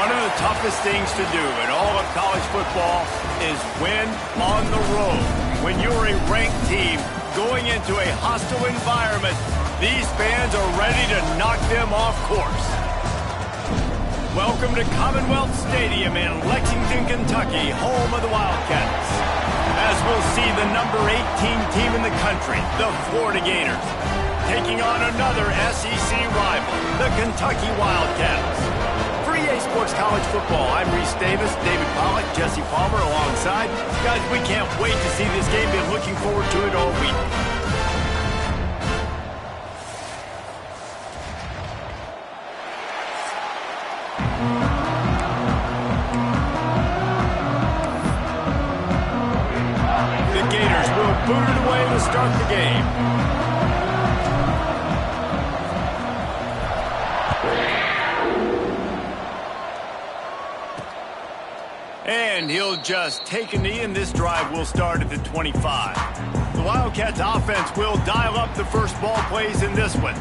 One of the toughest things to do in all of college football is win on the road. When you're a ranked team going into a hostile environment, these fans are ready to knock them off course. Welcome to Commonwealth Stadium in Lexington, Kentucky, home of the Wildcats. As we'll see the number 18 team in the country, the Florida Gators, taking on another SEC rival, the Kentucky Wildcats. For EA Sports College Football, I'm Reese Davis, David Pollack, Jesse Palmer alongside. Guys, we can't wait to see this game. Been looking forward to it all week. The Gators will boot it away to start the game. And he'll just take a knee, and this drive will start at the 25. The Wildcats offense will dial up the first ball plays in this one.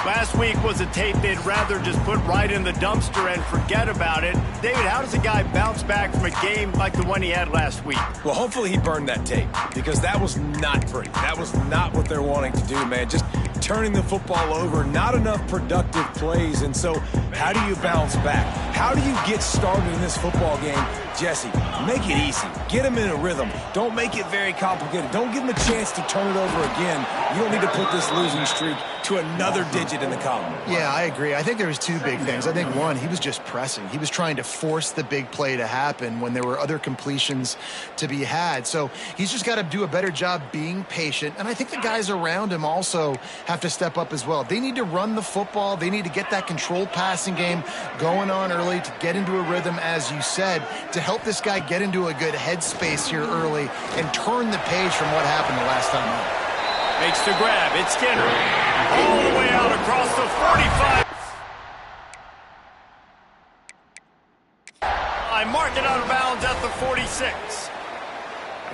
Last week was a tape they'd rather just put right in the dumpster and forget about it. David, how does a guy bounce back from a game like the one he had last week? Well, hopefully he burned that tape, because that was not pretty. That was not what they're wanting to do, man. Just turning the football over, not enough productive plays. And so how do you bounce back? How do you get started in this football game? Jesse, make it easy. Get him in a rhythm. Don't make it very complicated. Don't give him a chance to turn it over again. You don't need to put this losing streak to another digit in the column. Yeah, I agree. I think there was two big things. I think, one, he was just pressing. He was trying to force the big play to happen when there were other completions to be had. So he's just got to do a better job being patient. And I think the guys around him also have to step up as well. They need to run the football. They need to get that controlled passing game going on early to get into a rhythm, as you said, to help this guy get into a good headspace here early and turn the page from what happened the last time out. Makes the grab. It's Skinner. All the way out across the 45. I mark it out of bounds at the 46.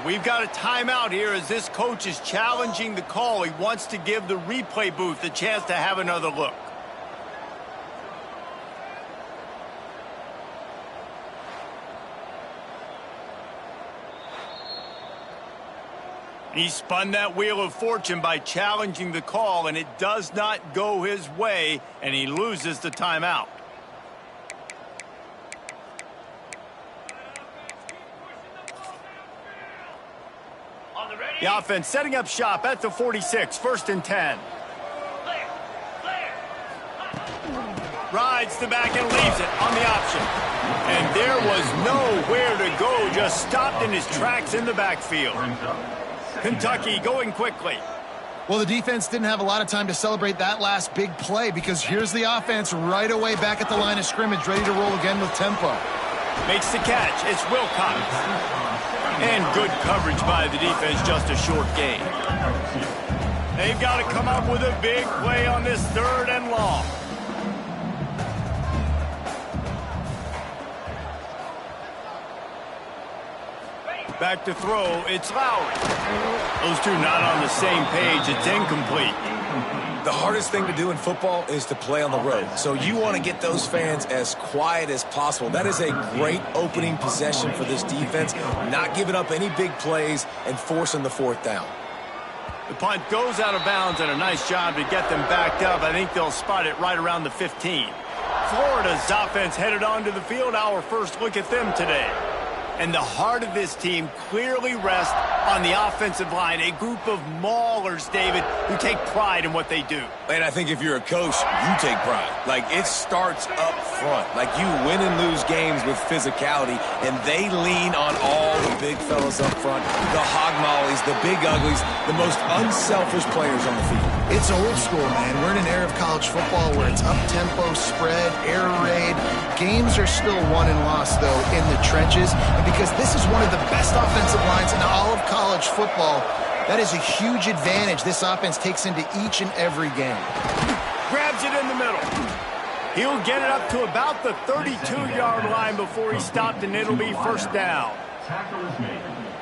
We've got a timeout here as this coach is challenging the call. He wants to give the replay booth a chance to have another look. He spun that wheel of fortune by challenging the call, and it does not go his way, and he loses the timeout. The offense setting up shop at the 46, 1st and 10. Rides the back and leaves it on the option. And there was nowhere to go, just stopped in his tracks in the backfield. Kentucky going quickly. Well, the defense didn't have a lot of time to celebrate that last big play, because here's the offense right away back at the line of scrimmage, ready to roll again with tempo. Makes the catch. It's Wilcox. And good coverage by the defense, just a short gain. They've got to come up with a big play on this 3rd and long. Back to throw, it's Lowry. Those two not on the same page. It's incomplete. The hardest thing to do in football is to play on the road. So you want to get those fans as quiet as possible. That is a great opening possession for this defense, not giving up any big plays and forcing the 4th down. The punt goes out of bounds, and a nice job to get them backed up. I think they'll spot it right around the 15. Florida's offense headed onto the field. Our first look at them today. And the heart of this team clearly rests on the offensive line. A group of maulers, David, who take pride in what they do. And I think if you're a coach, you take pride. Like, it starts up front. Like, you win and lose games with physicality, and they lean on all the big fellas up front, the hog mollies, the big uglies, the most unselfish players on the field. It's old school, man. We're in an era of college football where it's up-tempo, spread, air raid. Games are still won and lost, though, in the trenches. And because this is one of the best offensive lines in all of college football, that is a huge advantage this offense takes into each and every game. Grabs it in the middle. He'll get it up to about the 32-yard line before he stopped, and it'll be 1st down.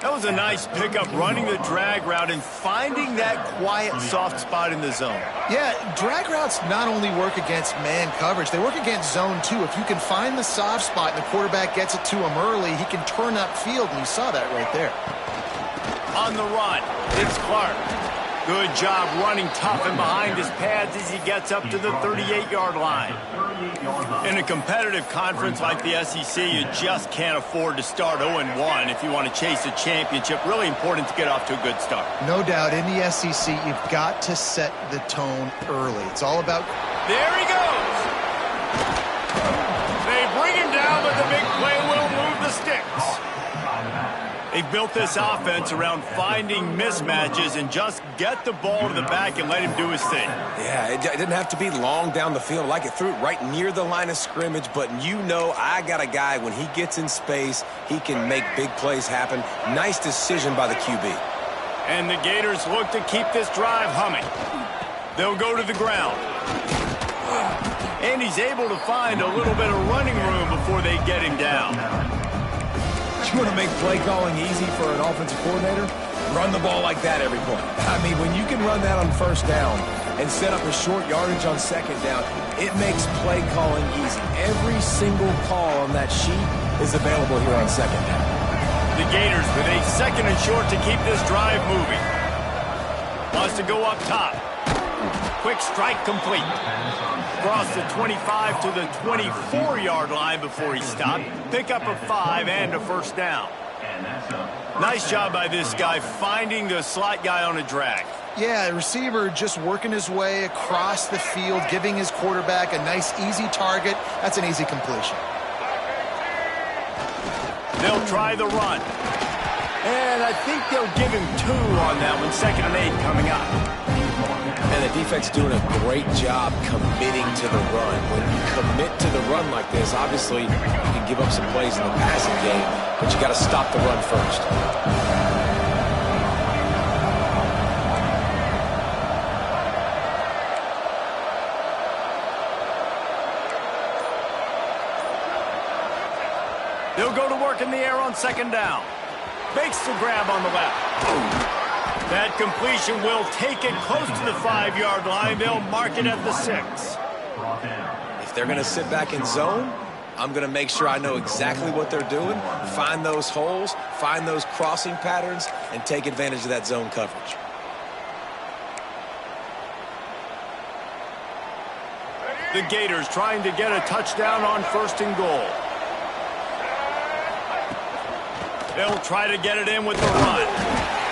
That was a nice pickup, running the drag route and finding that quiet, soft spot in the zone. Yeah, drag routes not only work against man coverage, they work against zone too. If you can find the soft spot and the quarterback gets it to him early, he can turn upfield, and you saw that right there. On the run, it's Clark. Good job running tough and behind his pads as he gets up to the 38-yard line. In a competitive conference like the SEC, you just can't afford to start 0-1 if you want to chase a championship. Really important to get off to a good start. No doubt, in the SEC, you've got to set the tone early. It's all about... There he goes! They bring him down, but the big play will move the sticks. They've built this offense around finding mismatches and just get the ball to the back and let him do his thing. Yeah, it didn't have to be long down the field. Like it threw it right near the line of scrimmage, but you know I got a guy, when he gets in space, he can make big plays happen. Nice decision by the QB. And the Gators look to keep this drive humming. They'll go to the ground. And he's able to find a little bit of running room before they get him down. You want to make play calling easy for an offensive coordinator? Run the ball like that every point. I mean, when you can run that on first down and set up a short yardage on second down, it makes play calling easy. Every single call on that sheet is available here on second down. The Gators with a second and short to keep this drive moving. Wants to go up top. Quick strike complete. Across the 25 to the 24-yard line before he stopped. Pick up a 5 and a first down. Nice job by this guy finding the slot guy on a drag. Yeah, the receiver just working his way across the field, giving his quarterback a nice, easy target. That's an easy completion. They'll try the run. And I think they'll give him 2 on that one. 2nd and 8 coming up. And the defense doing a great job committing to the run. When you commit to the run like this, obviously you can give up some plays in the passing game, but you got to stop the run first. They'll go to work in the air on 2nd down. Makes the grab on the left. That completion will take it close to the 5-yard line. They'll mark it at the 6. If they're going to sit back in zone, I'm going to make sure I know exactly what they're doing, find those holes, find those crossing patterns, and take advantage of that zone coverage. The Gators trying to get a touchdown on 1st and goal. They'll try to get it in with the run.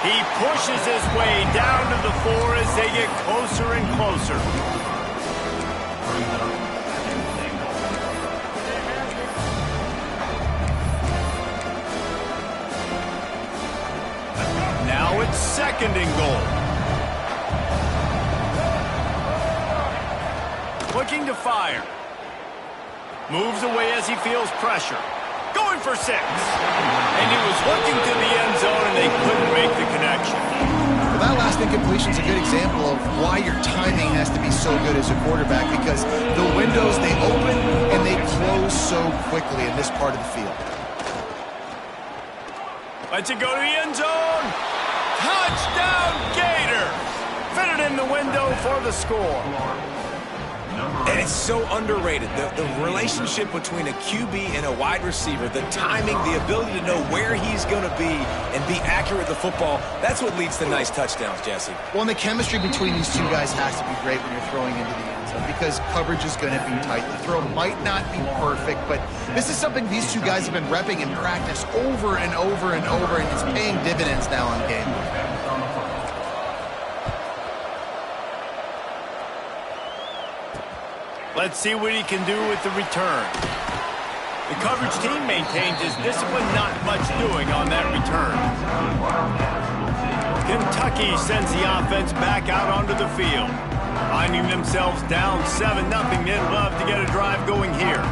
He pushes his way down to the 4 as they get closer and closer. Now it's 2nd and goal. Looking to fire. Moves away as he feels pressure. Going for 6. And he was looking to the end zone, and they couldn't make the connection. Well, that last incompletion is a good example of why your timing has to be so good as a quarterback, because the windows, they open and they close so quickly in this part of the field. Lets it go to the end zone. Touchdown, Gators! Fitted in the window for the score. And it's so underrated. The relationship between a QB and a wide receiver, the timing, the ability to know where he's going to be and be accurate with the football, that's what leads to nice touchdowns, Jesse. Well, and the chemistry between these two guys has to be great when you're throwing into the end zone, because coverage is going to be tight. The throw might not be perfect, but this is something these two guys have been repping in practice over and over and over, and it's paying dividends now on game. Let's see what he can do with the return. The coverage team maintains his discipline, not much doing on that return. Kentucky sends the offense back out onto the field. Finding themselves down 7-0, they'd love to get a drive going here.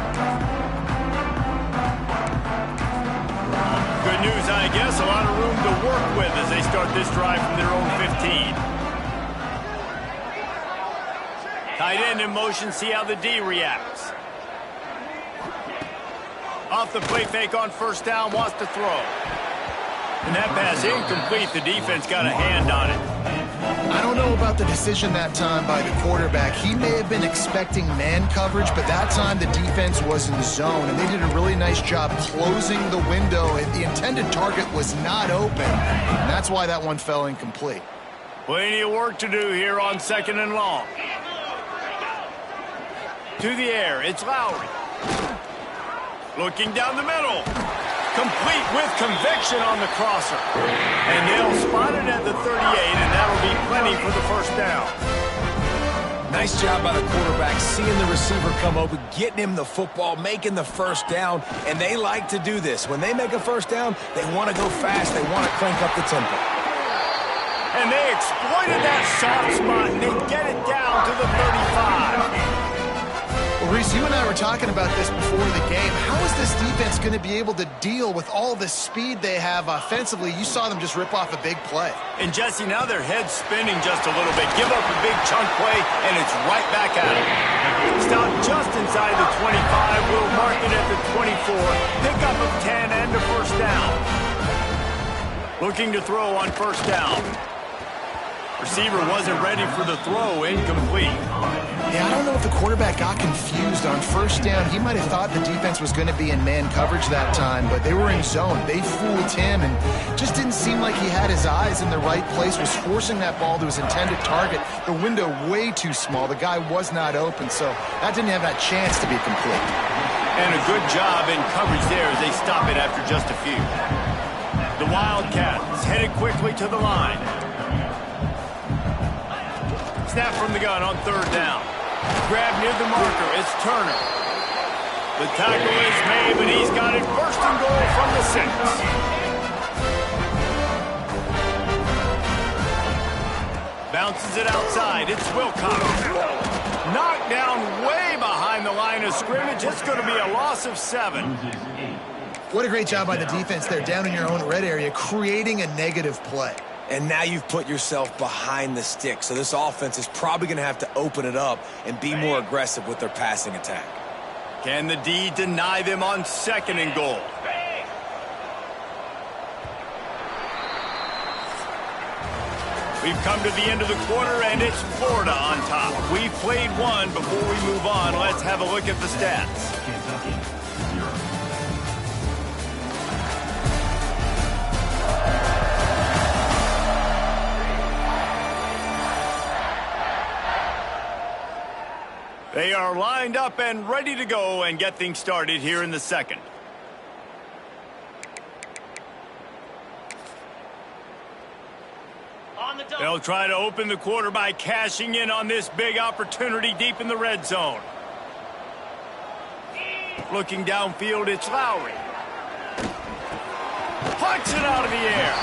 Good news, I guess, a lot of room to work with as they start this drive from their own 15. Tight end in motion, see how the D reacts. Off the play fake on 1st down, wants to throw. And that pass incomplete. The defense got a hand on it. I don't know about the decision that time by the quarterback. He may have been expecting man coverage, but that time the defense was in zone, and they did a really nice job closing the window. The intended target was not open, and that's why that one fell incomplete. Plenty of work to do here on 2nd and long. To the air, it's Lowry. Looking down the middle. Complete with conviction on the crosser. And they'll spot it at the 38, and that'll be plenty for the first down. Nice job by the quarterback, seeing the receiver come open, getting him the football, making the first down, and they like to do this. When they make a first down, they want to go fast. They want to crank up the tempo. And they exploited that soft spot, and they get it down to the 35. Well, Reese, you and I were talking about this before the game. How is this defense going to be able to deal with all the speed they have offensively? You saw them just rip off a big play. And, Jesse, now their head's spinning just a little bit. Give up a big chunk play, and it's right back at them. Stop just inside the 25. We'll mark it at the 24. Pick up of 10 and a first down. Looking to throw on first down. Receiver wasn't ready for the throw, incomplete. Yeah, I don't know if the quarterback got confused on first down. He might have thought the defense was going to be in man coverage that time, but they were in zone. They fooled him and just didn't seem like he had his eyes in the right place, was forcing that ball to his intended target. The window way too small. The guy was not open, so that didn't have that chance to be complete. And a good job in coverage there as they stop it after just a few. The Wildcats headed quickly to the line. Snap from the gun on third down. Grab near the marker. It's Turner. The tackle is made, but he's got it first and goal from the 6. Bounces it outside. It's Wilcox. Knocked down way behind the line of scrimmage. It's going to be a loss of 7. What a great job by the defense there down in your own red area, creating a negative play. And now you've put yourself behind the stick, so this offense is probably going to have to open it up and be more aggressive with their passing attack. Can the D deny them on 2nd and goal? We've come to the end of the quarter, and it's Florida on top. We've played one. Before we move on, let's have a look at the stats. They are lined up and ready to go and get things started here in the 2nd. They'll try to open the quarter by cashing in on this big opportunity deep in the red zone. Looking downfield, it's Lowry. Pucks it out of the air.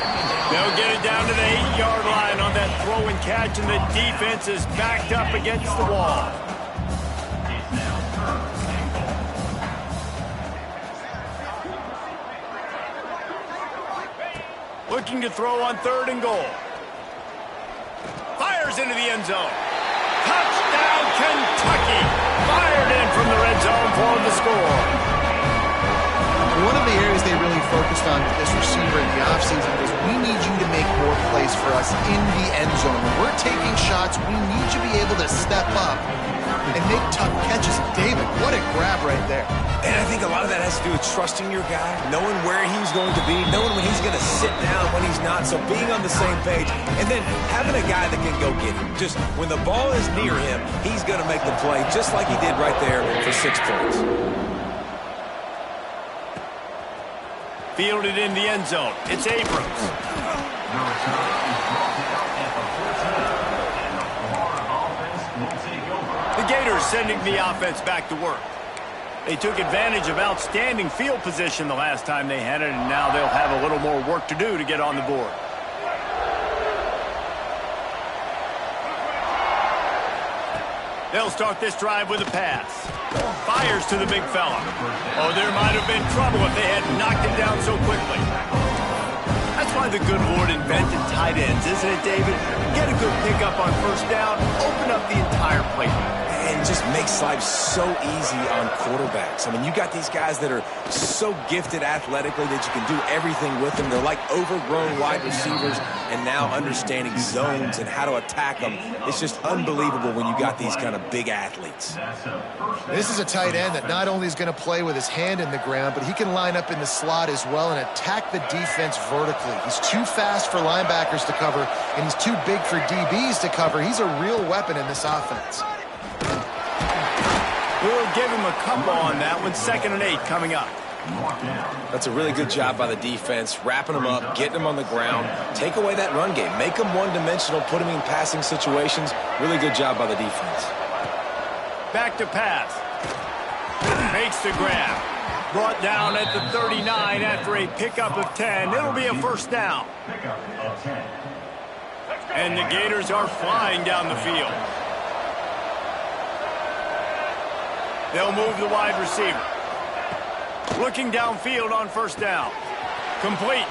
They'll get it down to the 8-yard line on that throw and catch, and the defense is backed up against the wall. Looking to throw on 3rd and goal. Fires into the end zone. Touchdown, Kentucky. Fired in from the red zone for the score. One of the areas they really focused on with this receiver in the offseason was, we need you to make more plays for us in the end zone. When we're taking shots, we need you to be able to step up and make tough catches. David, what a grab right there. And I think a lot of that has to do with trusting your guy, knowing where he's going to be, knowing when he's going to sit down, when he's not, so being on the same page, and then having a guy that can go get him. Just when the ball is near him, he's going to make the play, just like he did right there for 6 points. Fielded in the end zone. It's Abrams. The Gators sending the offense back to work. They took advantage of outstanding field position the last time they had it, and now they'll have a little more work to do to get on the board. They'll start this drive with a pass. Fires to the big fella. Oh, there might have been trouble if they had knocked it down so quickly. That's why the good Lord invented tight ends, isn't it, David? Get a good pickup on first down, open up the entire plate. And just make makes life so easy on quarterbacks. I mean, you got these guys that are so gifted athletically that you can do everything with them. They're like overgrown wide receivers, and now understanding zones and how to attack them. It's just unbelievable when you got these kind of big athletes. This is a tight end that not only is going to play with his hand in the ground, but he can line up in the slot as well and attack the defense vertically. He's too fast for linebackers to cover, and he's too big for DBs to cover. He's a real weapon in this offense. We'll give him a couple on that one. 2nd and 8 coming up. That's a really good job by the defense, wrapping them up, getting them on the ground. Take away that run game. Make them one-dimensional, put them in passing situations. Really good job by the defense. Back to pass. Makes the grab. Brought down at the 39 after a pickup of 10. It'll be a first down. And the Gators are flying down the field. They'll move the wide receiver. Looking downfield on first down. Complete.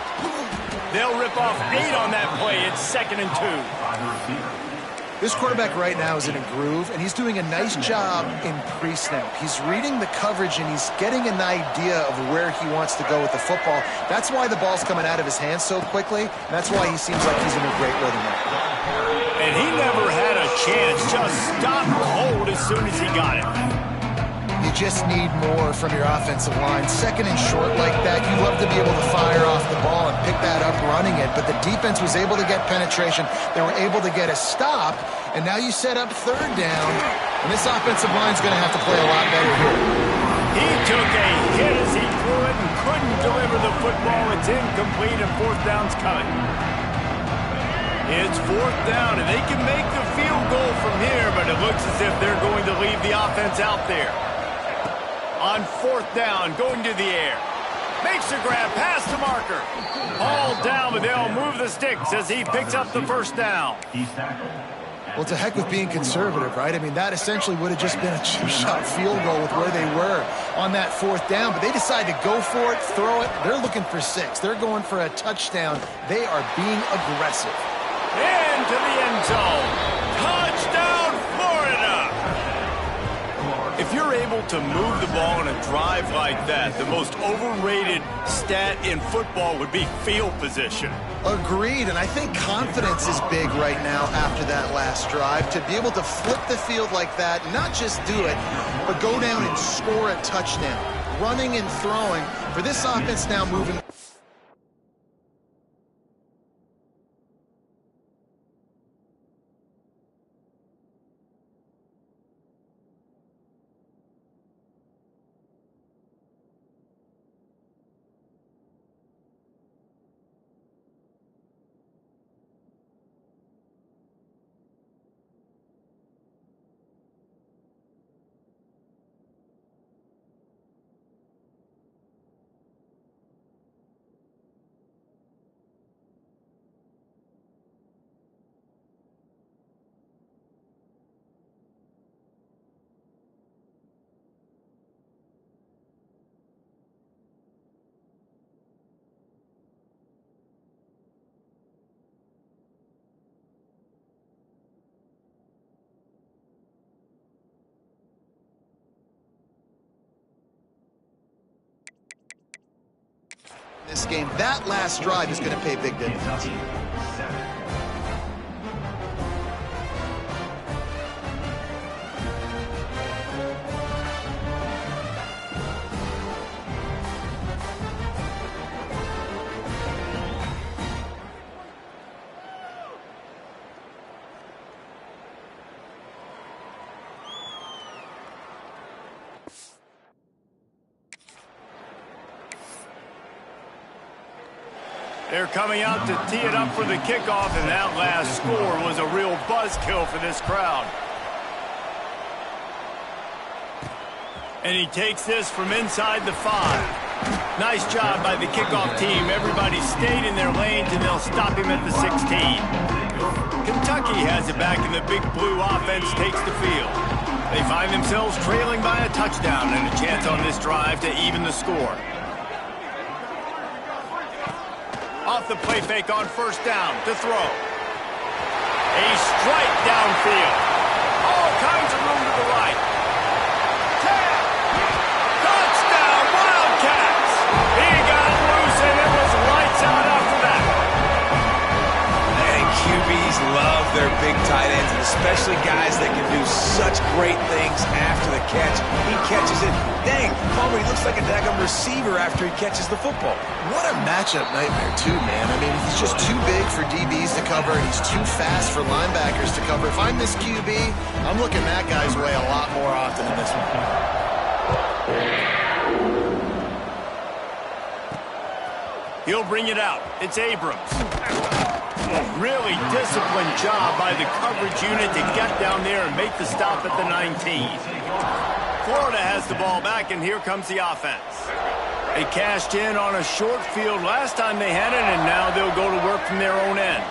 They'll rip off 8 on that play. It's 2nd and 2. This quarterback right now is in a groove, and he's doing a nice job in pre-snap. He's reading the coverage, and he's getting an idea of where he wants to go with the football. That's why the ball's coming out of his hands so quickly. That's why he seems like he's in a great rhythm right now. And he never had a chance. Just stopped cold as soon as he got it. You just need more from your offensive line. 2nd and short like that, you love to be able to fire off the ball and pick that up running it, but the defense was able to get penetration. They were able to get a stop, and now you set up 3rd down, and this offensive line's going to have to play a lot better here. He took a hit as he threw it and couldn't deliver the football. It's incomplete, and 4th down's coming. It's 4th down, and they can make the field goal from here, but it looks as if they're going to leave the offense out there. On 4th down, going to the air. Makes a grab, pass the marker. All down, but they'll move the sticks as he picks up the first down. Well, to heck with being conservative, right? I mean, that essentially would have just been a chip-shot field goal with where they were on that 4th down, but they decide to go for it, throw it. They're looking for 6. They're going for a touchdown. They are being aggressive. Into the end zone. Touchdown, Florida! If you're able to move the ball in a drive like that, the most overrated stat in football would be field position. Agreed, and I think confidence is big right now after that last drive. To be able to flip the field like that, not just do it, but go down and score a touchdown. Running and throwing. For this offense now moving... this game, that last drive is going to pay big dividends. They're coming out to tee it up for the kickoff, and that last score was a real buzzkill for this crowd. And he takes this from inside the 5. Nice job by the kickoff team. Everybody stayed in their lanes, and they'll stop him at the 16. Kentucky has it back, and the Big Blue offense takes the field. They find themselves trailing by a touchdown and a chance on this drive to even the score. Off the play fake on first down to throw. A strike downfield. All kinds of room to the right. great things after the catch. He catches it. Dang, Palmer, he looks like a daggum receiver after he catches the football. What a matchup nightmare, too, man. I mean, he's just too big for DBs to cover, and he's too fast for linebackers to cover. If I'm this QB, I'm looking that guy's way a lot more often than this one. He'll bring it out. It's Abrams. Really disciplined job by the coverage unit to get down there and make the stop at the 19. Florida has the ball back, and here comes the offense. They cashed in on a short field last time they had it, and now they'll go to work from their own end.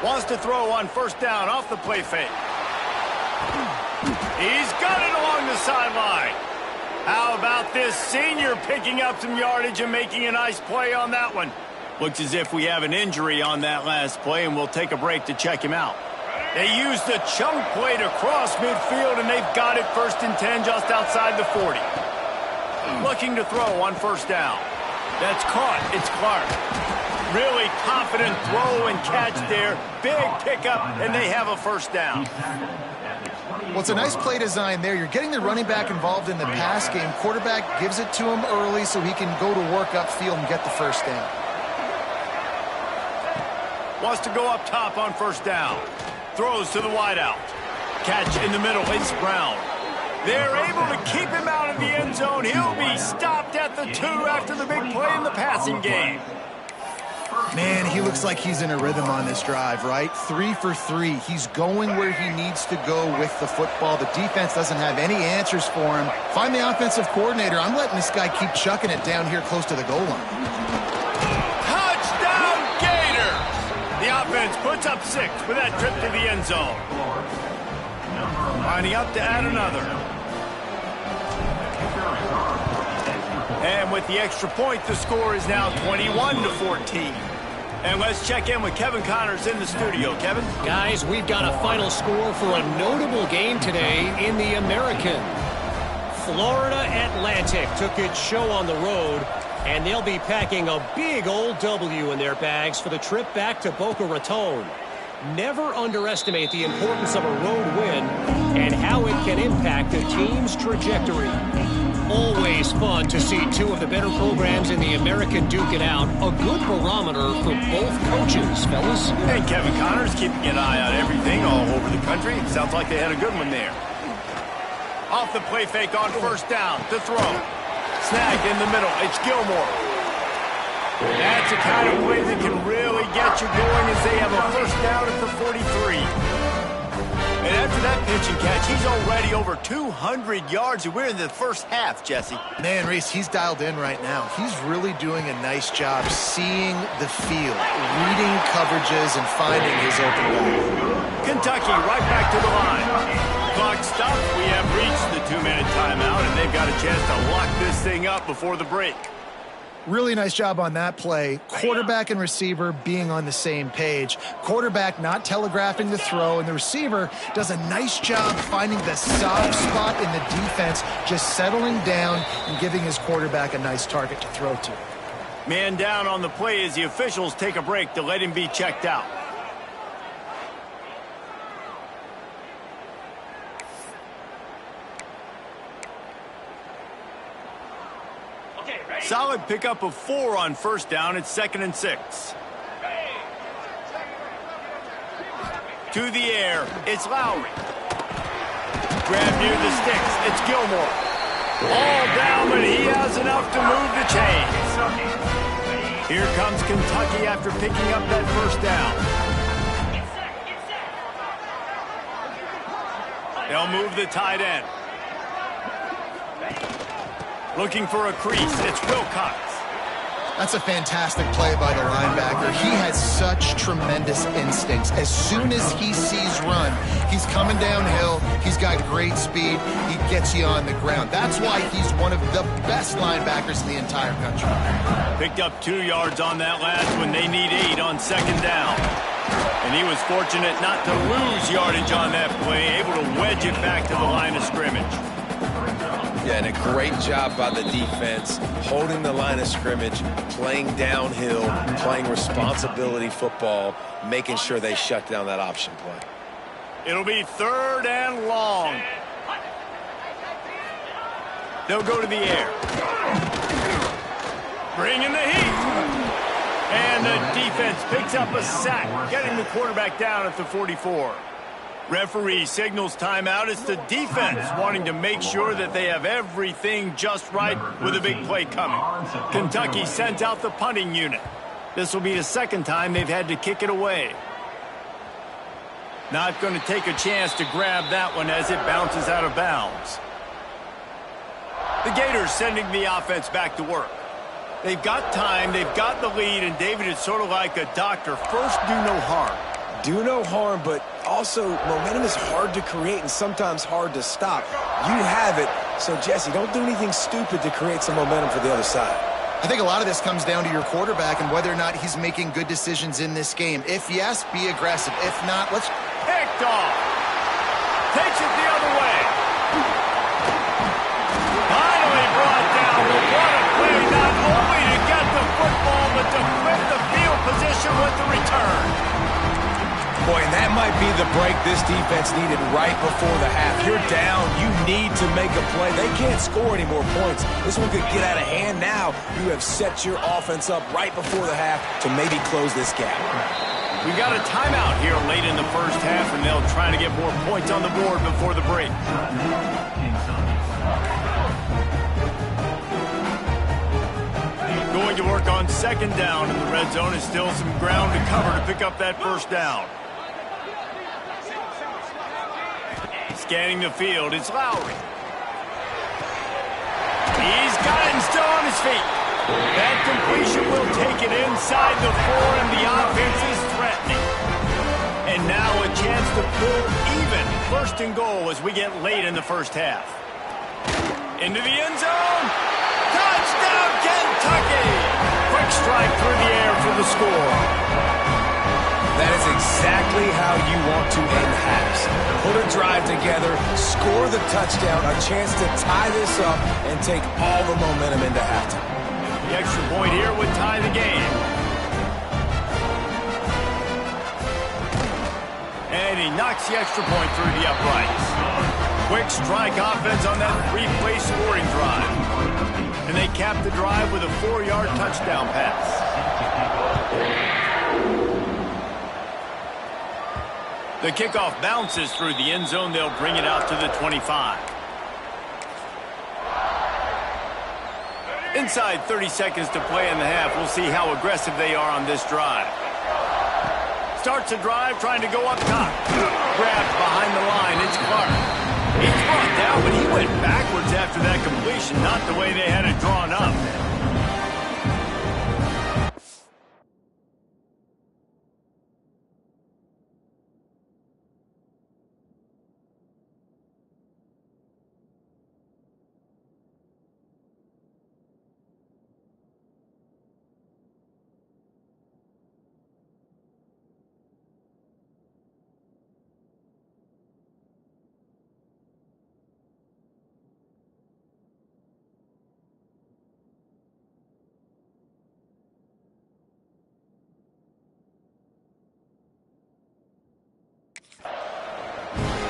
Wants to throw on first down off the play fake. He's got it along the sideline. How about this senior picking up some yardage and making a nice play on that one? Looks as if we have an injury on that last play, and we'll take a break to check him out. They used the chunk play to cross midfield, and they've got it 1st and 10 just outside the 40. Looking to throw on first down. That's caught. It's Clark. Really confident throw and catch there. Big pickup, and they have a first down. Well, it's a nice play design there. You're getting the running back involved in the pass game. Quarterback gives it to him early so he can go to work upfield and get the first down. Wants to go up top on first down. Throws to the wideout. Catch in the middle. It's Brown. They're able to keep him out of the end zone. He'll be stopped at the 2 after the big play in the passing game. Man, he looks like he's in a rhythm on this drive, right? 3 for 3. He's going where he needs to go with the football. The defense doesn't have any answers for him. Find the offensive coordinator. I'm letting this guy keep chucking it down here close to the goal line. Touchdown, Gators! The offense puts up 6 with that trip to the end zone. Lining up to add another. And with the extra point, the score is now 21-14. And let's check in with Kevin Connors in the studio. Kevin? Guys, we've got a final score for a notable game today in the American. Florida Atlantic took its show on the road, and they'll be packing a big old W in their bags for the trip back to Boca Raton. Never underestimate the importance of a road win and how it can impact a team's trajectory. Always fun to see 2 of the better programs in the American duke it out. A good barometer for both coaches, fellas. And Kevin Connors keeping an eye on everything all over the country. Sounds like they had a good one there. Off the play fake on first down to throw. Snag in the middle. It's Gilmore. That's the kind of play that can really get you going as they have a first down at the 43. And after that pitch and catch, he's already over 200 yards, and we're in the first half, Jesse. Man, Reese, he's dialed in right now. He's really doing a nice job seeing the field, reading coverages, and finding his open guy. Kentucky right back to the line. Clock stopped. We have reached the 2-minute timeout, and they've got a chance to lock this thing up before the break. Really nice job on that play. Quarterback and receiver being on the same page. Quarterback not telegraphing the throw, and the receiver does a nice job finding the soft spot in the defense, just settling down and giving his quarterback a nice target to throw to. Man down on the play as the officials take a break to let him be checked out. Solid pickup of 4 on first down. It's 2nd and 6. To the air. It's Lowry. Grab near the sticks. It's Gilmore. All down, but he has enough to move the chains. Here comes Kentucky after picking up that first down. They'll move the tight end. Looking for a crease. It's Wilcox. That's a fantastic play by the linebacker. He has such tremendous instincts. As soon as he sees run, he's coming downhill. He's got great speed. He gets you on the ground. That's why he's one of the best linebackers in the entire country. Picked up 2 yards on that last one. They need 8 on second down. And he was fortunate not to lose yardage on that play, able to wedge it back to the line of scrimmage. Yeah, and a great job by the defense, holding the line of scrimmage, playing downhill, playing responsibility football, making sure they shut down that option play. It'll be 3rd and long. They'll go to the air. Bring in the heat. And the defense picks up a sack, getting the quarterback down at the 44. Referee signals timeout. It's the defense wanting to make sure that they have everything just right with a big play coming. Kentucky sent out the punting unit. This will be the second time they've had to kick it away. Not going to take a chance to grab that one as it bounces out of bounds. The Gators sending the offense back to work. They've got time, they've got the lead, and David, it's sort of like a doctor. First, do no harm. Do no harm, but also momentum is hard to create and sometimes hard to stop. You have it, so Jesse, don't do anything stupid to create some momentum for the other side. I think a lot of this comes down to your quarterback and whether or not he's making good decisions in this game. If yes, be aggressive. If not, let's... Picked off. Takes it the other way. Finally brought down. What a play, not only to get the football, but to flip the field position with the return. Boy, and that might be the break this defense needed right before the half. You're down. You need to make a play. They can't score any more points. This one could get out of hand now. You have set your offense up right before the half to maybe close this gap. We got a timeout here late in the first half, and they'll try to get more points on the board before the break. Going to work on second down in the red zone. Is still some ground to cover to pick up that first down. Scanning the field, it's Lowry. He's got it and still on his feet. That completion will take it inside the 4, and the offense is threatening. And now a chance to pull even. First and goal as we get late in the first half. Into the end zone. Touchdown, Kentucky! Quick strike through the air for the score. That is exactly how you want to end halves. Put a drive together, score the touchdown, a chance to tie this up, and take all the momentum into halftime. The extra point here would tie the game. And he knocks the extra point through the uprights. Quick strike offense on that 3-play scoring drive. And they cap the drive with a 4-yard touchdown pass. The kickoff bounces through the end zone. They'll bring it out to the 25. Inside 30 seconds to play in the half. We'll see how aggressive they are on this drive. Starts a drive trying to go up top. Grabbed behind the line. It's Clark. He's brought down, but he went backwards after that completion. Not the way they had it drawn up.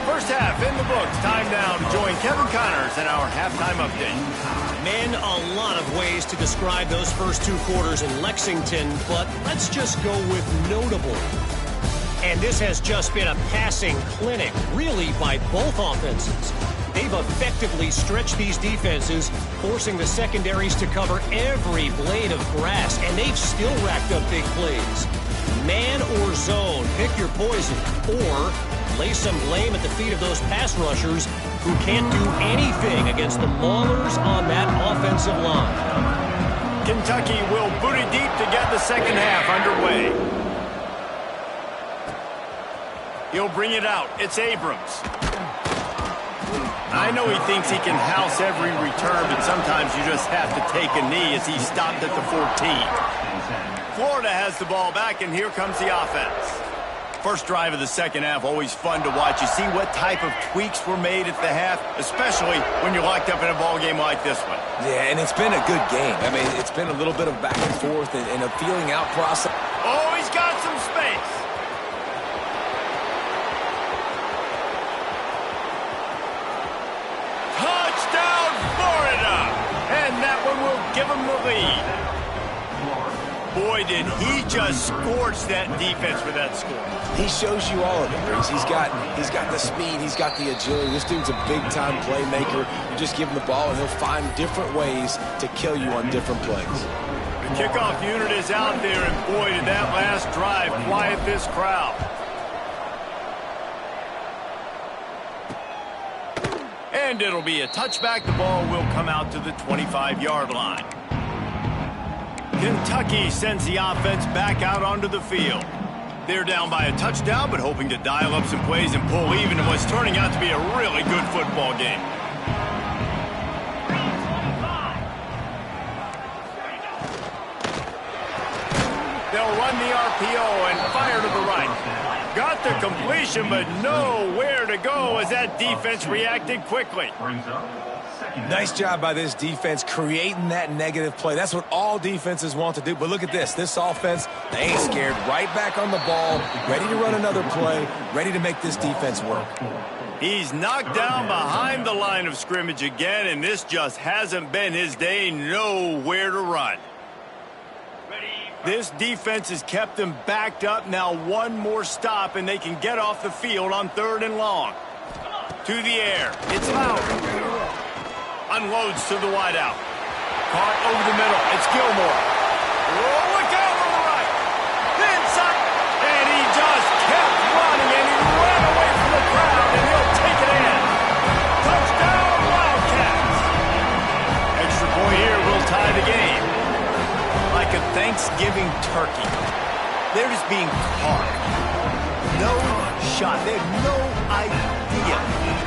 First half in the books. Time now to join Kevin Connors in our halftime update. Man, a lot of ways to describe those first 2 quarters in Lexington, but let's just go with notable. And this has just been a passing clinic, really, by both offenses. They've effectively stretched these defenses, forcing the secondaries to cover every blade of grass, and they've still racked up big plays. Man or zone, pick your poison, or lay some blame at the feet of those pass rushers who can't do anything against the maulers on that offensive line. Kentucky will boot it deep to get the second half underway. He'll bring it out. It's Abrams. I know he thinks he can house every return, but sometimes you just have to take a knee as he stopped at the 14. Florida has the ball back, and here comes the offense. First drive of the second half, always fun to watch. You see what type of tweaks were made at the half, especially when you're locked up in a ball game like this one. Yeah, and it's been a good game. I mean, it's been a little bit of back and forth and a feeling out process. Oh, he's got some space. Touchdown, Florida! the lead. Boy, did he just scorch that defense for that score. He shows you all of it, Reese. He's got the speed, he's got the agility. This dude's a big-time playmaker. You just give him the ball, and he'll find different ways to kill you on different plays. The kickoff unit is out there, and boy, did that last drive quiet this crowd. And it'll be a touchback. The ball will come out to the 25-yard line. Kentucky sends the offense back out onto the field. They're down by a touchdown, but hoping to dial up some plays and pull even in what's turning out to be a really good football game. They'll run the RPO and fire to the right. Got the completion, but nowhere to go as that defense reacted quickly. Nice job by this defense creating that negative play. That's what all defenses want to do. But look at this. This offense, they ain't scared. Right back on the ball, ready to run another play, ready to make this defense work. He's knocked down behind the line of scrimmage again, and this just hasn't been his day. Nowhere to run. This defense has kept them backed up. Now one more stop, and they can get off the field on 3rd and long. To the air. It's out. Unloads to the wideout. Caught over the middle. It's Gilmore. Oh, look out on the right. Inside. And he just kept running, and he ran away from the crowd, and he'll take it in. Touchdown, Wildcats. Extra point here will tie the game. Like a Thanksgiving turkey. They're just being carved. No shot. They have no idea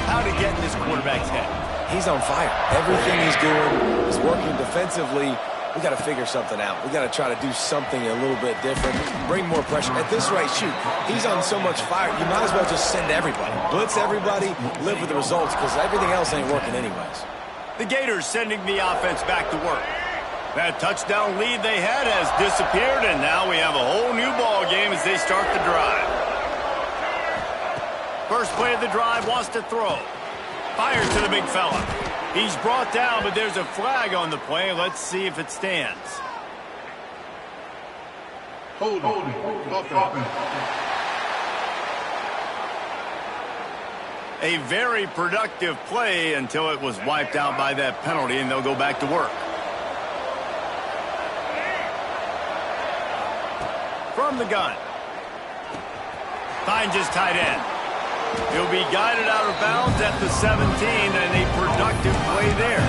how to get in this quarterback's head. He's on fire. Everything he's doing is working defensively. We got to figure something out. We got to try to do something a little bit different, bring more pressure. At this rate, shoot, he's on so much fire, you might as well just send everybody. Blitz everybody, live with the results, because everything else ain't working anyways. The Gators sending the offense back to work. That touchdown lead they had has disappeared, and now we have a whole new ball game as they start the drive. First play of the drive, wants to throw. Fires to the big fella. He's brought down, but there's a flag on the play. Let's see if it stands. Holding. A very productive play until it was wiped out by that penalty, and they'll go back to work. From the gun. Finds his tight end. He'll be guided out of bounds at the 17, and a productive play there.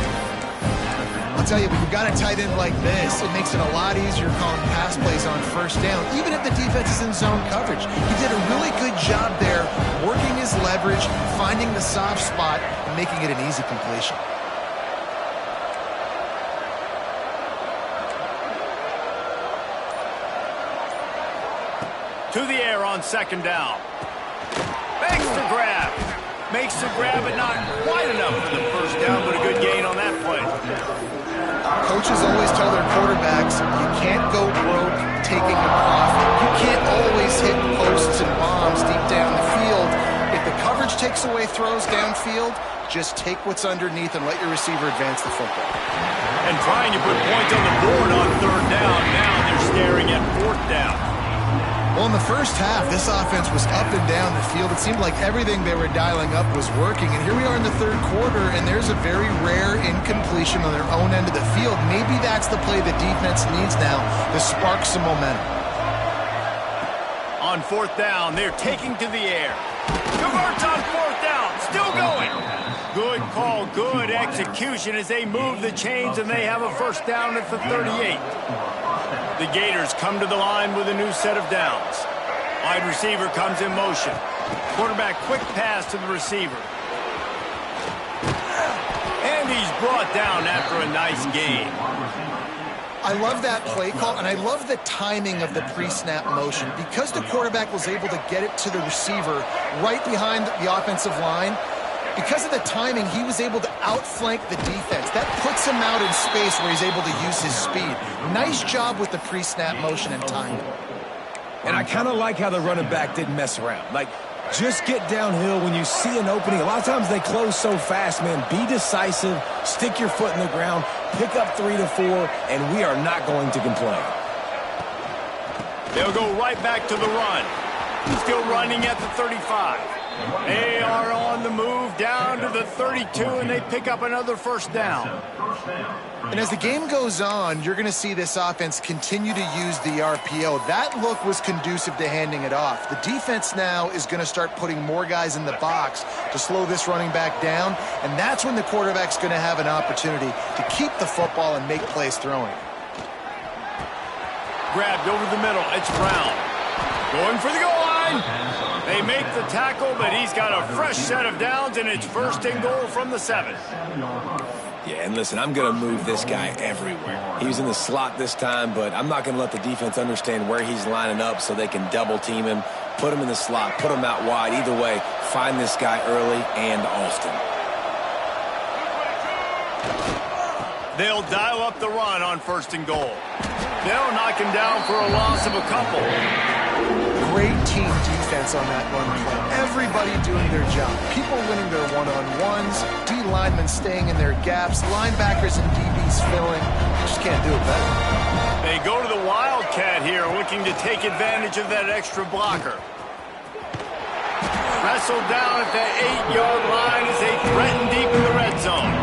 I'll tell you, when you've got a tight end like this, it makes it a lot easier calling pass plays on 1st down, even if the defense is in zone coverage. He did a really good job there, working his leverage, finding the soft spot, and making it an easy completion. To the air on 2nd down. Makes the grab, but not quite enough for the 1st down, but a good gain on that play. Coaches always tell their quarterbacks, you can't go broke taking a profit. You can't always hit posts and bombs deep down the field. If the coverage takes away throws downfield, just take what's underneath and let your receiver advance the football. And trying to put points on the board on 3rd down. Now they're staring at 4th down. Well, in the first half, this offense was up and down the field. It seemed like everything they were dialing up was working. And here we are in the 3rd quarter, and there's a very rare incompletion on their own end of the field. Maybe that's the play the defense needs now to spark some momentum. On 4th down, they're taking to the air. Converts on 4th down, still going. Good call, good execution as they move the chains, and they have a 1st down at the 38. The Gators come to the line with a new set of downs. Wide receiver comes in motion. Quarterback quick pass to the receiver. And he's brought down after a nice gain. I love that play call, and I love the timing of the pre-snap motion. Because the quarterback was able to get it to the receiver right behind the offensive line, because of the timing, he was able to outflank the defense. That puts him out in space where he's able to use his speed. Nice job with the pre-snap motion and timing. And I kind of like how the running back didn't mess around. Like, Just get downhill when you see an opening. A lot of times they close so fast, man. Be decisive, stick your foot in the ground, pick up 3 to 4, and we are not going to complain. They'll go right back to the run. Still running at the 35. They are on the move down to the 32, and they pick up another first down. And as the game goes on, you're going to see this offense continue to use the RPO. That look was conducive to handing it off. The defense now is going to start putting more guys in the box to slow this running back down, and that's when the quarterback's going to have an opportunity to keep the football and make plays throwing. Grabbed over the middle. It's Brown. Going for the goal line. They make the tackle, but he's got a fresh set of downs, and it's first and goal from the 7. Yeah, and listen, I'm going to move this guy everywhere. He was in the slot this time, but I'm not going to let the defense understand where he's lining up so they can double team him, put him in the slot, put him out wide. Either way, find this guy early and often. They'll dial up the run on first and goal. They'll knock him down for a loss of a couple. Great team defense on that run play. Everybody doing their job. People winning their one-on-ones, D linemen staying in their gaps, linebackers and DBs filling. Just can't do it better. They go to the Wildcat here, looking to take advantage of that extra blocker. Wrestled down at the 8-yard line as they threaten deep in the red zone.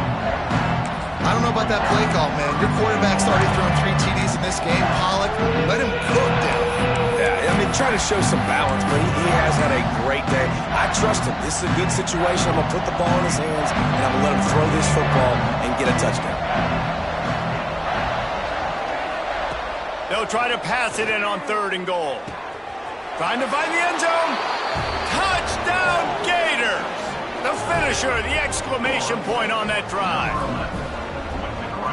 I don't know about that play call, man. Your quarterback's already thrown 3 TDs in this game. Pollock, let him cook down. Yeah, I mean, try to show some balance, but he has had a great day. I trust him. This is a good situation. I'm going to put the ball in his hands, and I'm going to let him throw this football and get a touchdown. They'll try to pass it in on third and goal. Trying to find the end zone. Touchdown, Gators! The finisher, the exclamation point on that drive.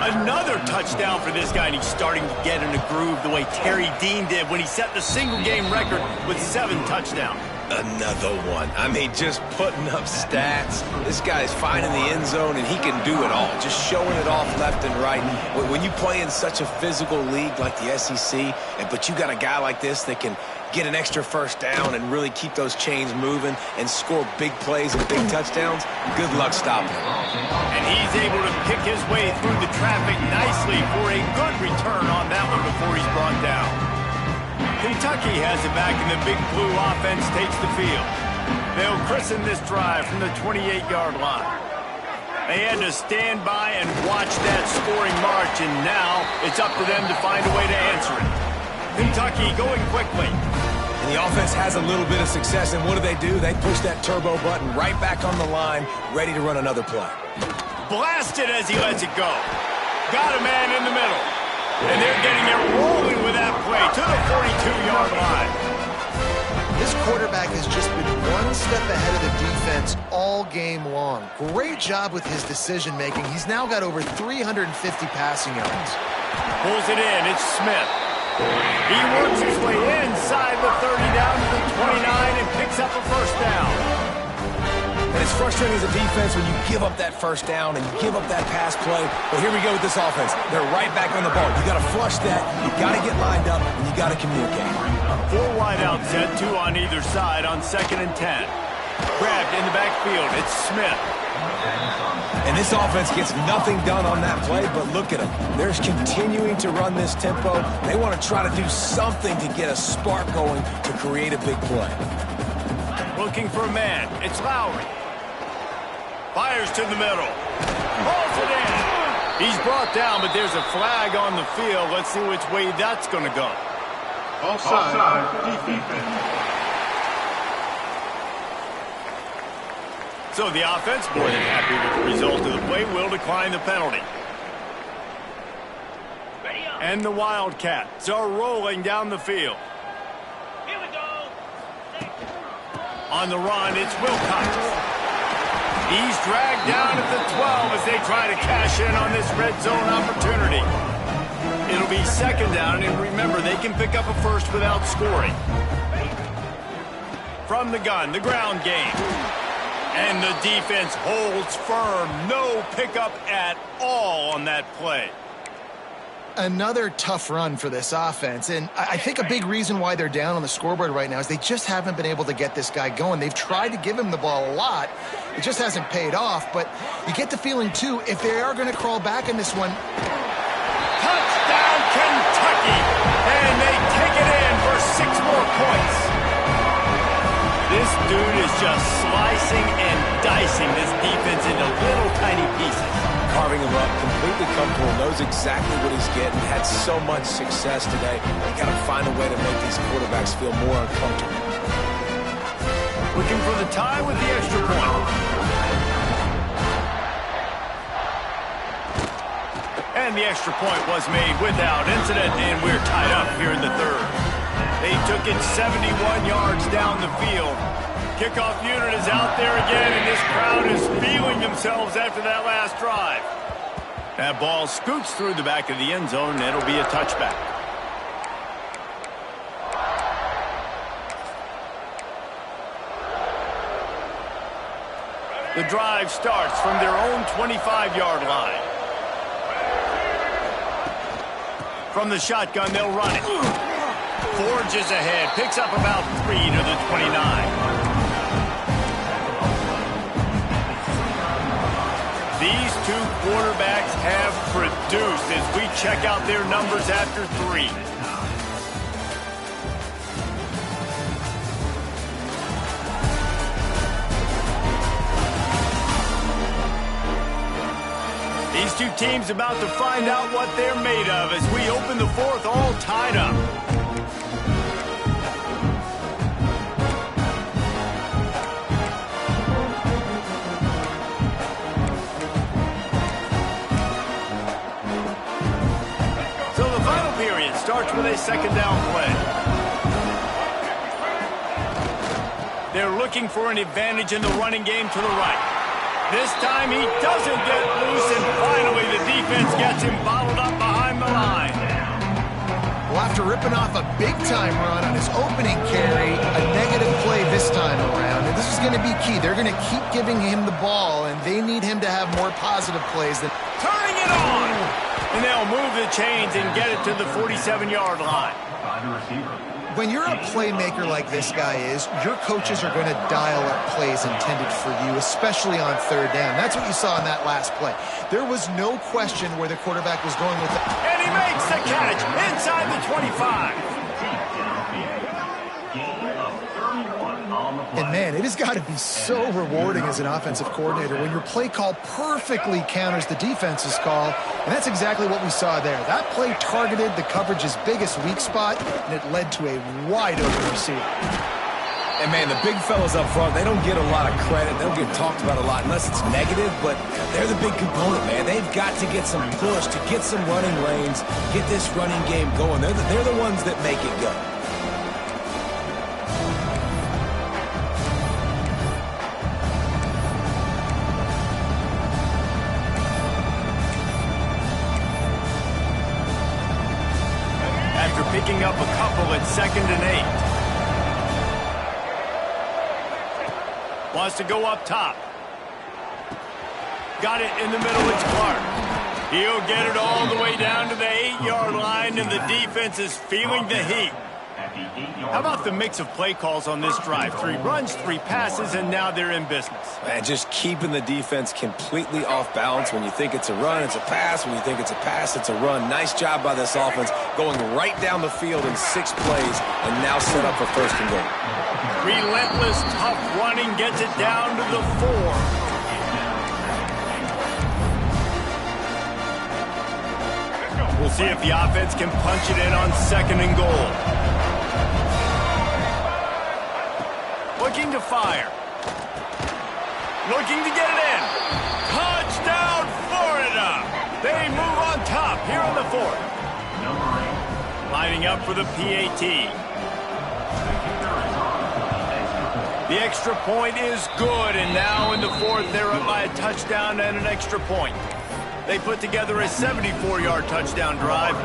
Another touchdown for this guy, and he's starting to get in a groove the way Terry Dean did when he set the single-game record with 7 touchdowns. Another one. I mean, just putting up stats. This guy's finding the end zone, and he can do it all. Just showing it off left and right. When you play in such a physical league like the SEC, but you got a guy like this that can get an extra first down and really keep those chains moving and score big plays and big touchdowns, good luck stopping him. And he's able to pick his way through the traffic nicely for a good return on that one before he's brought down. Kentucky has it back, and the Big Blue offense takes the field. They'll christen this drive from the 28-yard line. They had to stand by and watch that scoring march, and now it's up to them to find a way to answer it. Kentucky going quickly. And the offense has a little bit of success, and what do? They push that turbo button right back on the line, ready to run another play. Blasted as he lets it go. Got a man in the middle. And they're getting it rolling with that play to the 42-yard line. This quarterback has just been one step ahead of the defense all game long. Great job with his decision-making. He's now got over 350 passing yards. Pulls it in. It's Smith. He works his way inside the 30 down to the 29 and picks up a first down. And it's frustrating as a defense when you give up that first down and you give up that pass play. But here we go with this offense. They're right back on the ball. You got to flush that. You got to get lined up, and you got to communicate. 4 wide out set, 2 on either side on 2nd and 10. Grabbed in the backfield. It's Smith. And this offense gets nothing done on that play, but look at them. They're continuing to run this tempo. They want to try to do something to get a spark going to create a big play. Looking for a man. It's Lowry. Fires to the middle. Pulls it in. He's brought down, but there's a flag on the field. Let's see which way that's going to go. Offside. Defense. So the offense, more than happy with the result of the play, will decline the penalty. And the Wildcats are rolling down the field. Here we go. On the run, it's Wilcox. He's dragged down at the 12 as they try to cash in on this red zone opportunity. It'll be 2nd down, and remember, they can pick up a first without scoring. From the gun, the ground game. And the defense holds firm. No pickup at all on that play. Another tough run for this offense, and I think a big reason why they're down on the scoreboard right now is they just haven't been able to get this guy going. They've tried to give him the ball a lot. It just hasn't paid off, but you get the feeling, too, if they are going to crawl back in this one. Touchdown, Kentucky! And they take it in for 6 more points. This dude is just slicing and dicing this defense into little tiny pieces. Carving him up, completely comfortable, knows exactly what he's getting, had so much success today. You got to find a way to make these quarterbacks feel more uncomfortable. Looking for the tie with the extra point. And the extra point was made without incident, and we're tied up here in the third. They took it 71 yards down the field. Kickoff unit is out there again, and this crowd is feeling themselves after that last drive. That ball scoots through the back of the end zone, and it'll be a touchback. The drive starts from their own 25-yard line. From the shotgun, they'll run it. Forges ahead, picks up about 3 to the 29. These two quarterbacks have produced as we check out their numbers after 3. These two teams about to find out what they're made of as we open the fourth all tied up. Starts with a second down play. They're looking for an advantage in the running game to the right. This time he doesn't get loose, and finally the defense gets him bottled up behind the line. Well, after ripping off a big-time run on his opening carry, a negative play this time around. And this is going to be key. They're going to keep giving him the ball, and they need him to have more positive plays than... Turning it on! And they'll move the chains and get it to the 47-yard line. When you're a playmaker like this guy is, your coaches are going to dial up plays intended for you, especially on third down. That's what you saw in that last play. There was no question where the quarterback was going with it. And he makes the catch inside the 25. And, man, it has got to be so rewarding as an offensive coordinator when your play call perfectly counters the defense's call, and that's exactly what we saw there. That play targeted the coverage's biggest weak spot, and it led to a wide-open receiver. And, man, the big fellas up front, they don't get a lot of credit. They don't get talked about a lot unless it's negative, but they're the big component, man. They've got to get some push, to get some running lanes, get this running game going. They're the ones that make it go. Picking up a couple at 2nd and 8. Wants to go up top. Got it in the middle, it's Clark. He'll get it all the way down to the 8-yard line, and the defense is feeling the heat. How about the mix of play calls on this drive? 3 runs, 3 passes, and now they're in business. Man, just keeping the defense completely off balance. When you think it's a run, it's a pass. When you think it's a pass, it's a run. Nice job by this offense, going right down the field in 6 plays, and now set up for 1st and goal. Relentless, tough running gets it down to the 4. We'll see if the offense can punch it in on 2nd and goal. Looking to fire. Looking to get it in. Touchdown, Florida! They move on top here in the 4th. Lining up for the PAT. The extra point is good, and now in the 4th, they're up by a touchdown and an extra point. They put together a 74-yard touchdown drive.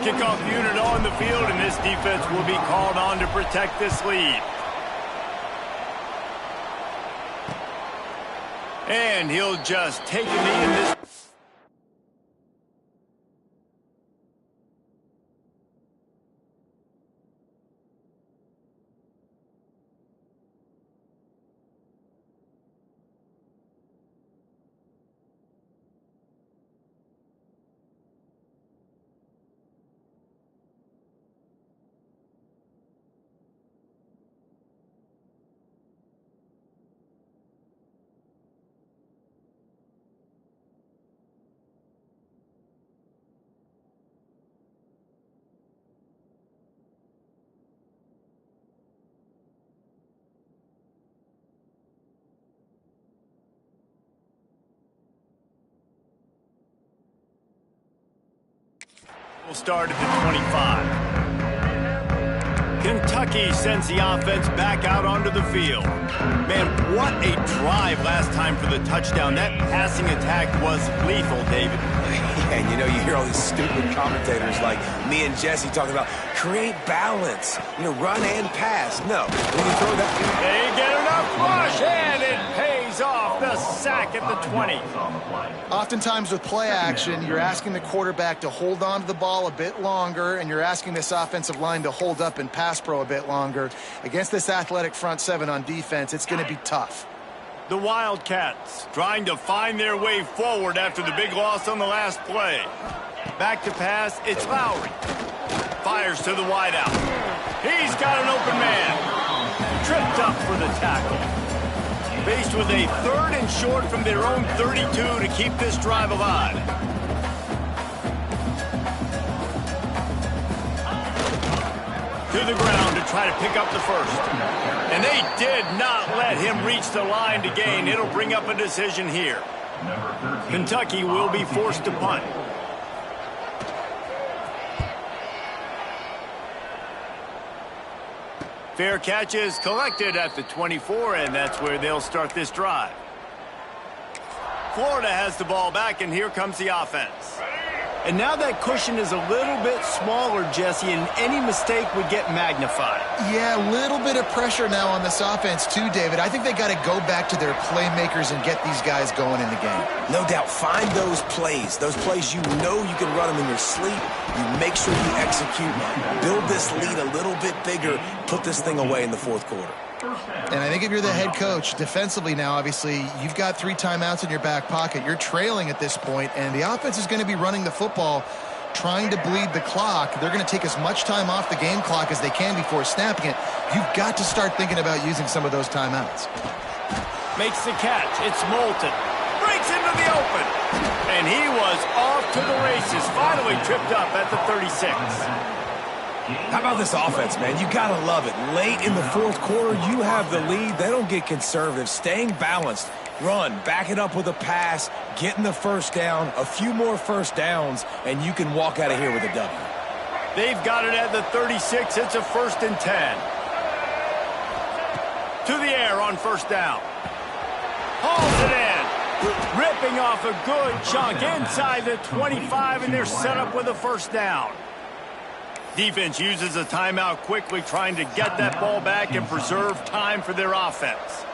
Kickoff unit on the field, and this defense will be called on to protect this lead. And he'll just take a knee in this. Will start at the 25. Kentucky sends the offense back out onto the field. Man, what a drive last time for the touchdown. That passing attack was lethal, David. And you know, you hear all these stupid commentators like me and Jesse talking about create balance, run and pass. No, when you throw that... They get enough rush, and it pays off. The sack at the 20. Oftentimes with play action, you're asking the quarterback to hold on to the ball a bit longer, and you're asking this offensive line to hold up in pass pro a bit longer. Against this athletic front seven on defense, it's going to be tough. The Wildcats trying to find their way forward after the big loss on the last play. Back to pass, it's Lowry. Fires to the wideout. He's got an open man. Tripped up for the tackle. Faced with a 3rd and short from their own 32 to keep this drive alive. To the ground to try to pick up the first. And they did not let him reach the line to gain. It'll bring up a decision here. Kentucky will be forced to punt. Fair catch is collected at the 24, and that's where they'll start this drive. Florida has the ball back, and here comes the offense. And now that cushion is a little bit smaller, Jesse, and any mistake would get magnified. Yeah, a little bit of pressure now on this offense too, David. I think they got to go back to their playmakers and get these guys going in the game. No doubt, find those plays you know you can run them in your sleep. You make sure you execute, build this lead a little bit bigger, put this thing away in the 4th quarter. And I think if you're the head coach, defensively now, obviously, you've got 3 timeouts in your back pocket. You're trailing at this point, and the offense is going to be running the football, trying to bleed the clock. They're going to take as much time off the game clock as they can before snapping it. You've got to start thinking about using some of those timeouts. Makes the catch. It's Moulton. Breaks into the open. And he was off to the races. Finally tripped up at the 36. How about this offense, man? You got to love it. Late in the 4th quarter, you have the lead. They don't get conservative. Staying balanced. Run. Back it up with a pass. Getting the first down. A few more first downs, and you can walk out of here with a W. They've got it at the 36. It's a 1st and 10. To the air on 1st down. Hauls it in. Ripping off a good chunk inside the 25, and they're set up with a 1st down. Defense uses a timeout quickly, trying to get that ball back and preserve time for their offense.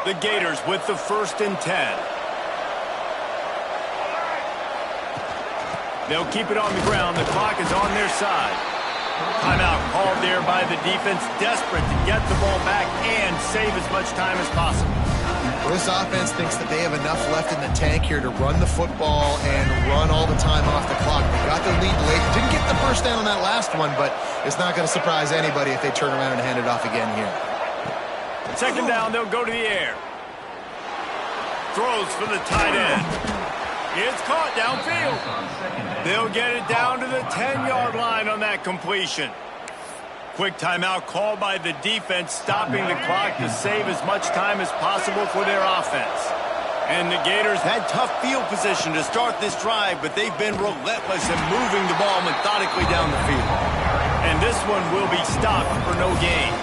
The Gators with the 1st and 10. They'll keep it on the ground. The clock is on their side. Timeout called there by the defense, desperate to get the ball back and save as much time as possible. Well, this offense thinks that they have enough left in the tank here to run the football and run all the time off the clock. They got the lead late. Didn't get the first down on that last one, but it's not going to surprise anybody if they turn around and hand it off again here. 2nd down, they'll go to the air. Throws for the tight end. It's caught downfield. They'll get it down to the 10-yard line on that completion. Quick timeout called by the defense, stopping the clock to save as much time as possible for their offense. And the Gators had tough field position to start this drive, but they've been relentless in moving the ball methodically down the field. And this one will be stopped for no gain.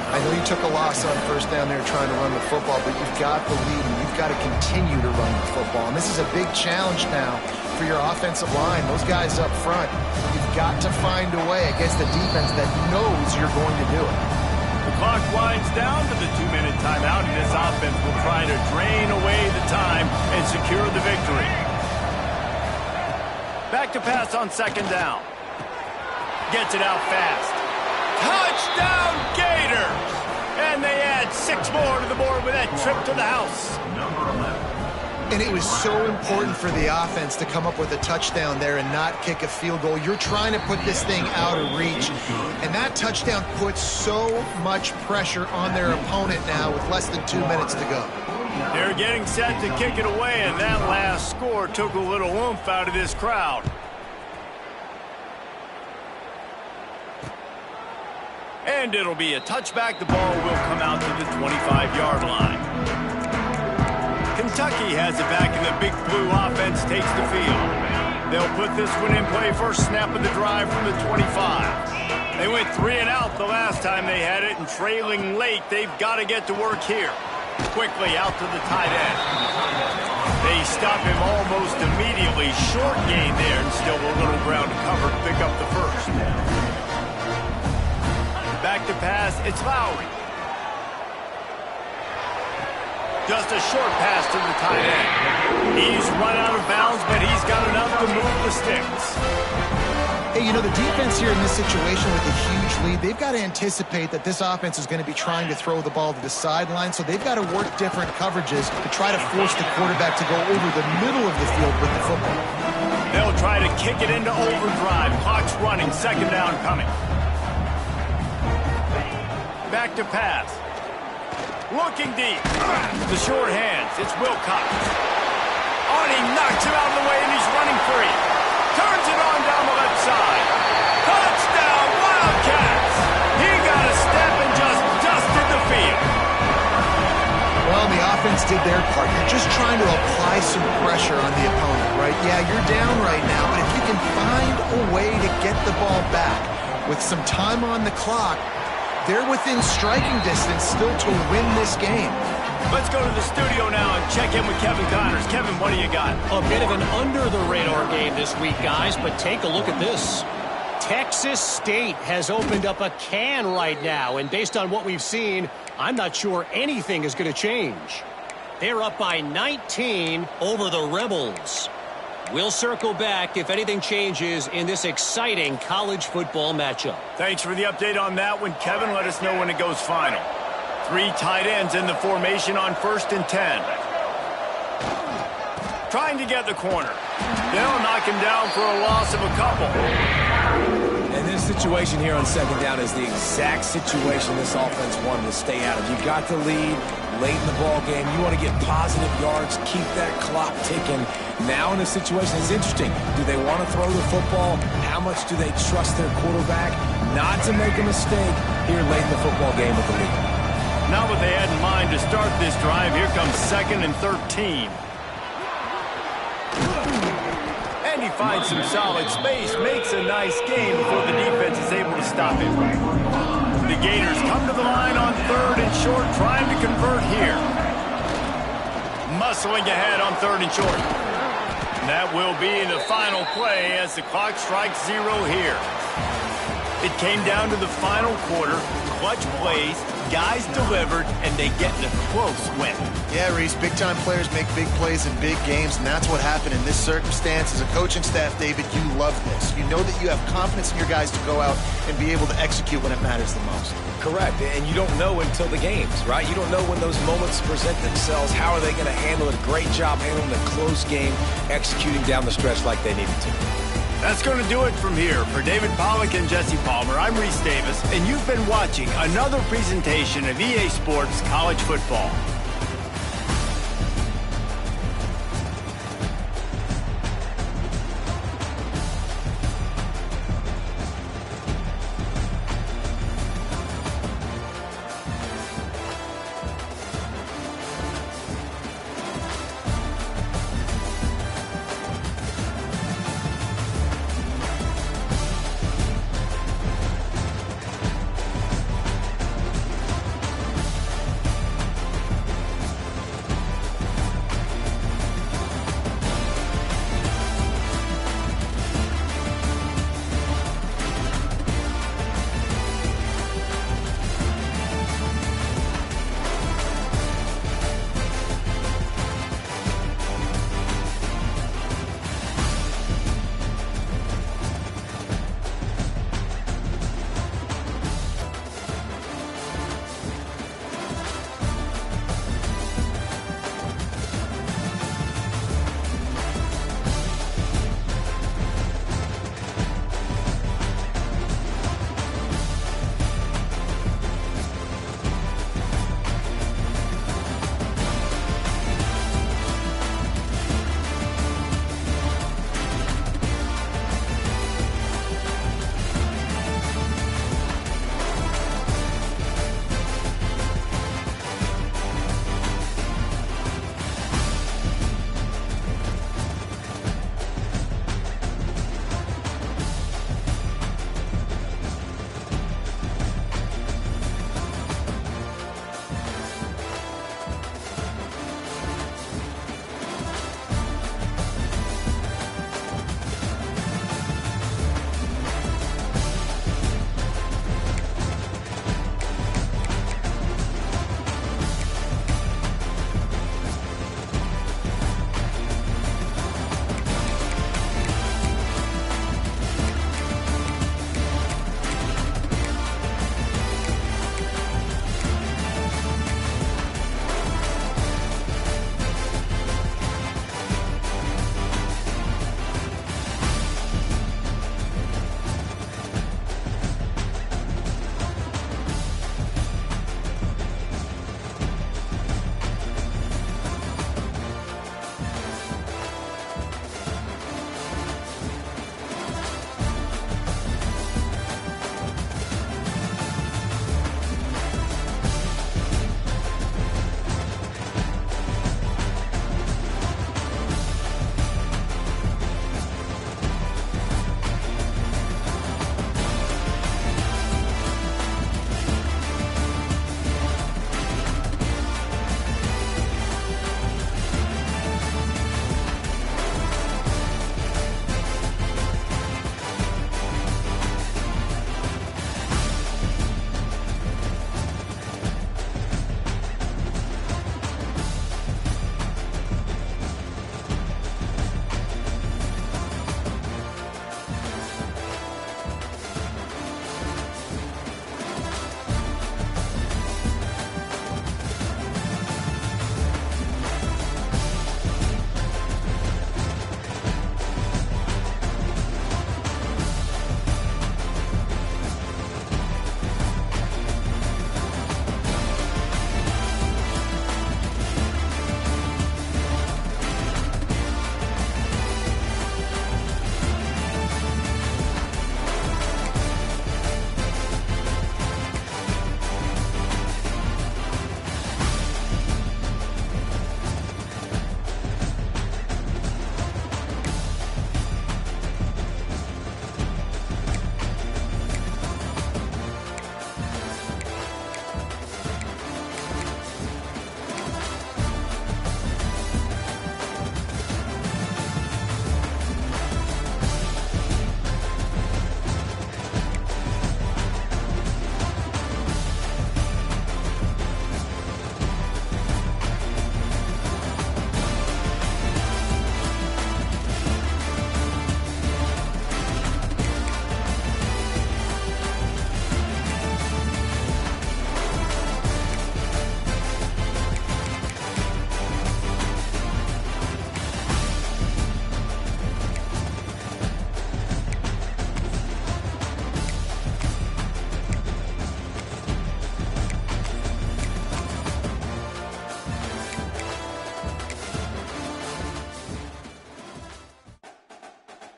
I know you took a loss on 1st down there trying to run the football, but you've got the lead, and you've got to continue to run the football. And this is a big challenge now for your offensive line. Those guys up front, you've got to find a way against a defense that knows you're going to do it. The clock winds down to the 2-minute timeout, and this offense will try to drain away the time and secure the victory. Back to pass on 2nd down. Gets it out fast. Touchdown, Gators! And they add 6 more to the board with that trip to the house. And it was so important for the offense to come up with a touchdown there and not kick a field goal. You're trying to put this thing out of reach. And that touchdown puts so much pressure on their opponent now with less than 2 minutes to go. They're getting set to kick it away, and that last score took a little oomph out of this crowd. And it'll be a touchback. The ball will come out to the 25-yard line. Kentucky Kentucky has it back, and the big blue offense takes the field. They'll put this one in play first snap of the drive from the 25. They went 3 and out the last time they had it, and trailing late, they've got to get to work here. Quickly out to the tight end. They stop him almost immediately. Short gain there, and still a little ground to cover to pick up the first. Back to pass, it's Lowry. Just a short pass to the tight end. He's run out of bounds, but he's got enough to move the sticks. Hey, you know, the defense here in this situation with a huge lead, they've got to anticipate that this offense is going to be trying to throw the ball to the sideline, so they've got to work different coverages to try to force the quarterback to go over the middle of the field with the football. They'll try to kick it into overdrive. Clock's running, second down coming. Back to pass. Looking deep. The short hands. It's Wilcox. On, he knocks him out of the way, and he's running free. Turns it on down the left side. Touchdown, Wildcats! He got a step and just dusted the field. Well, the offense did their part. You're just trying to apply some pressure on the opponent, right? Yeah, you're down right now, but if you can find a way to get the ball back with some time on the clock, they're within striking distance still to win this game. Let's go to the studio now and check in with Kevin Connors. Kevin, what do you got? A bit of an under-the-radar game this week, guys, but take a look at this. Texas State has opened up a can right now, and based on what we've seen, I'm not sure anything is going to change. They're up by 19 over the Rebels. We'll circle back if anything changes in this exciting college football matchup. Thanks for the update on that one, Kevin. Let us know when it goes final. 3 tight ends in the formation on 1st and 10. Trying to get the corner. They'll knock him down for a loss of a couple. And this situation here on second down is the exact situation this offense wanted to stay out of. You got the lead late in the ball game. You want to get positive yards, keep that clock ticking. Now in this situation, it's interesting. Do they want to throw the football? How much do they trust their quarterback not to make a mistake here late in the football game with the lead? Not what they had in mind to start this drive. Here comes 2nd and 13. And he finds some solid space, makes a nice gain before the defense is able to stop him. The Gators come to the line on 3rd and short, trying to convert here. Muscling ahead on 3rd and short. That will be the final play as the clock strikes 0 here. It came down to the final quarter. Clutch plays, guys delivered, and they get a close win. Yeah, Reese, big-time players make big plays in big games, and that's what happened in this circumstance. As a coaching staff, David, you love this. You know that you have confidence in your guys to go out and be able to execute when it matters the most. Correct, and you don't know until the games, right? You don't know when those moments present themselves. How are they going to handle it? Great job handling a close game, executing down the stretch like they needed to. That's going to do it from here. For David Pollack and Jesse Palmer, I'm Reese Davis, and you've been watching another presentation of EA Sports College Football.